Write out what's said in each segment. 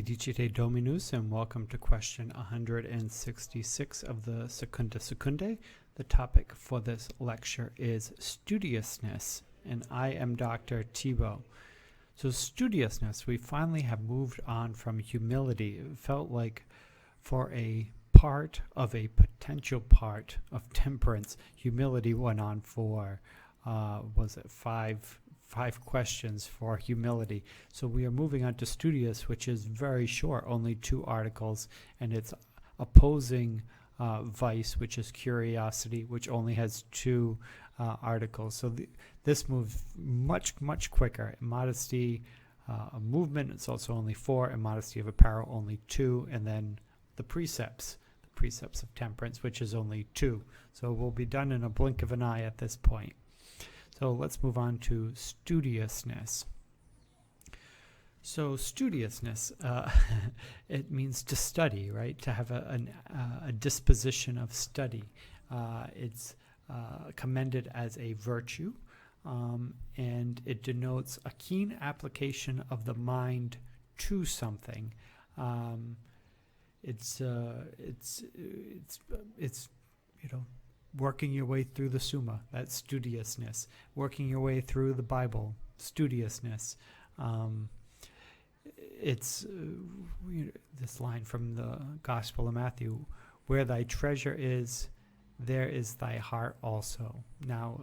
Benedicite Dominus, and welcome to question 166 of the Secundae. The topic for this lecture is studiousness, and I am Dr. Thibault. So studiousness, we finally have moved on from humility. It felt like for a part of a potential part of temperance, humility went on for, five questions for humility. So we are moving on to Studious, which is very short, only 2 articles, and it's opposing vice, which is curiosity, which only has 2 articles. So this moves much quicker. Modesty Movement, it's also only 4, and Modesty of Apparel only 2, and then the precepts of temperance, which is only 2. So we'll be done in a blink of an eye at this point. So let's move on to studiousness. So studiousness, it means to study, right? To have a disposition of study. It's commended as a virtue, and it denotes a keen application of the mind to something. It's working your way through the Summa, that's studiousness. Working your way through the Bible, studiousness. It's this line from the Gospel of Matthew, where thy treasure is, there is thy heart also. Now,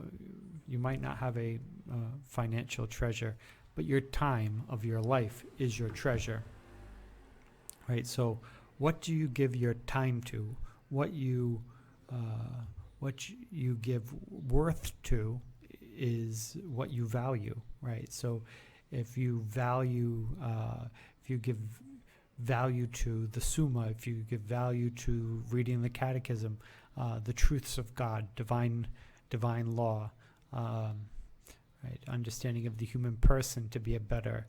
you might not have a financial treasure, but your time of your life is your treasure. Right? So what do you give your time to? What you give worth to is what you value, right? So if you give value to the Summa, if you give value to reading the Catechism, the truths of God, divine law, right? Understanding of the human person to be a better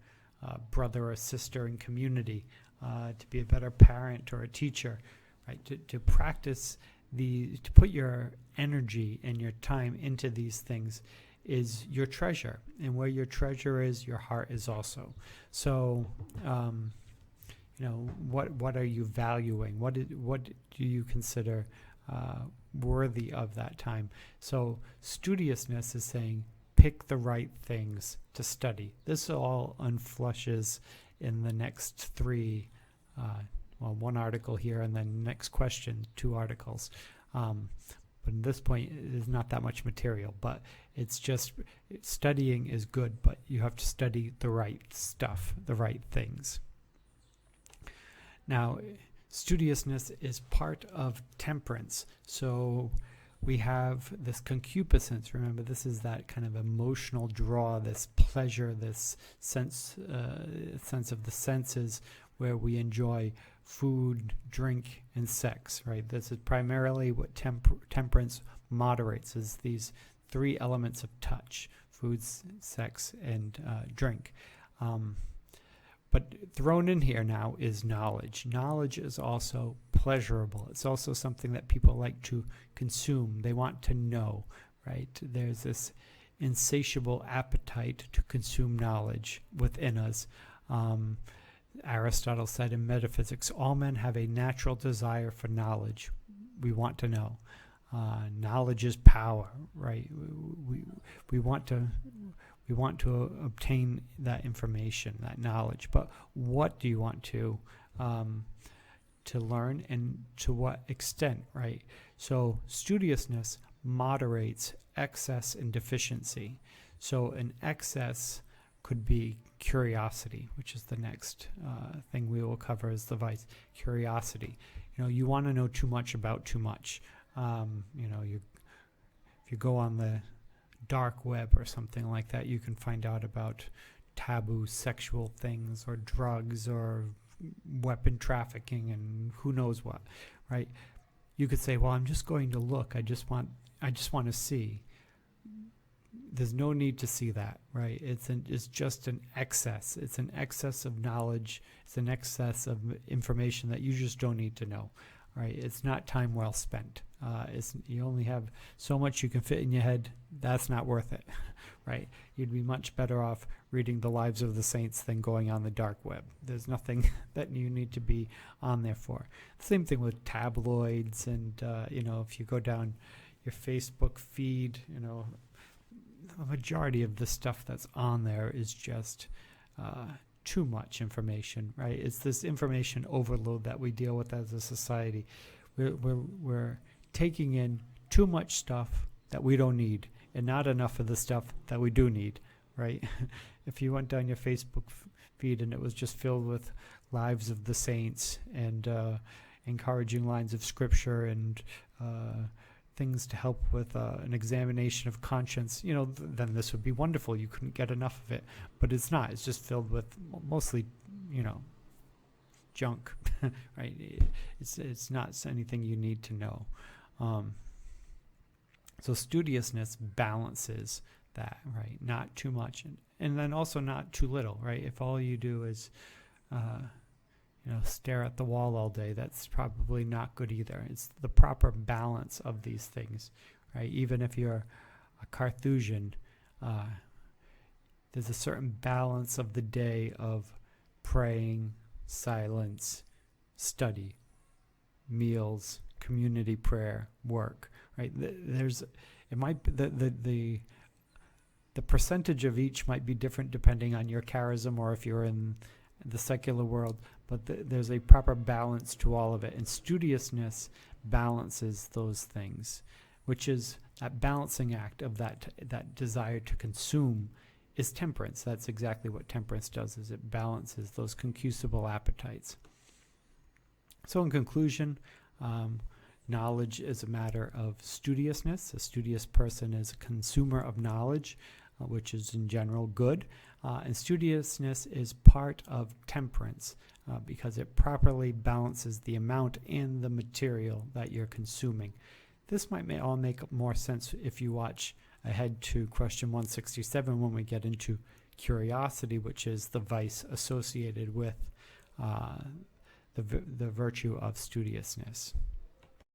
brother or sister in community, to be a better parent or a teacher, right? To practice to put your energy and your time into these things is your treasure, and where your treasure is, your heart is also. So, what are you valuing? What do you consider worthy of that time? So, studiousness is saying pick the right things to study. This all unflushes in the next 3. 1 article here, and then next question, 2 articles. But at this point, there's not that much material, but it's just studying is good, but you have to study the right stuff, the right things. Now, studiousness is part of temperance. So we have this concupiscence. Remember, this is that kind of emotional draw, this pleasure, this sense of the senses, where we enjoy food, drink, and sex, right? This is primarily what temperance moderates, is these 3 elements of touch: food, sex, and drink. But thrown in here now is knowledge. Knowledge is also pleasurable. It's also something that people like to consume. They want to know, right? There's this insatiable appetite to consume knowledge within us. Aristotle said in Metaphysics, all men have a natural desire for knowledge. We want to know. Knowledge is power, right? We want to obtain that information, that knowledge. But what do you want to learn, and to what extent, right? So studiousness moderates excess and deficiency. So an excess could be curiosity, which is the next thing we will cover as the vice. Curiosity. You want to know too much about too much. If you go on the dark web or something like that, you can find out about taboo sexual things, or drugs, or weapon trafficking, and who knows what, right? You could say, well, I'm just going to look. I just want to see. There's no need to see that, right? It's just an excess. It's an excess of knowledge. It's an excess of information that you just don't need to know, right? It's not time well spent. You only have so much you can fit in your head. That's not worth it, right? You'd be much better off reading the lives of the saints than going on the dark web. There's nothing that you need to be on there for. Same thing with tabloids, and if you go down your Facebook feed, the majority of the stuff that's on there is just too much information, right? It's this information overload that we deal with as a society. We're taking in too much stuff that we don't need, and not enough of the stuff that we do need, right? If you went down your Facebook feed and it was just filled with lives of the saints and encouraging lines of scripture and things to help with an examination of conscience, then this would be wonderful. You couldn't get enough of it, but it's not. It's just filled with mostly, junk, right? It's not anything you need to know. So studiousness balances that, right? Not too much, and then also not too little, right? If all you do is, stare at the wall all day, that's probably not good either. It's the proper balance of these things, right? Even if you're a Carthusian, there's a certain balance of the day of praying, silence, study, meals, community prayer, work, right? The percentage of each might be different depending on your charism or if you're in the secular world, but there's a proper balance to all of it, and studiousness balances those things, which is that balancing act of that desire to consume is temperance. That's exactly what temperance does, is it balances those concupiscible appetites. So in conclusion, knowledge is a matter of studiousness. A studious person is a consumer of knowledge, which is in general good. And studiousness is part of temperance because it properly balances the amount and the material that you're consuming. This might all make more sense if you watch ahead to question 167 when we get into curiosity, which is the vice associated with the virtue of studiousness.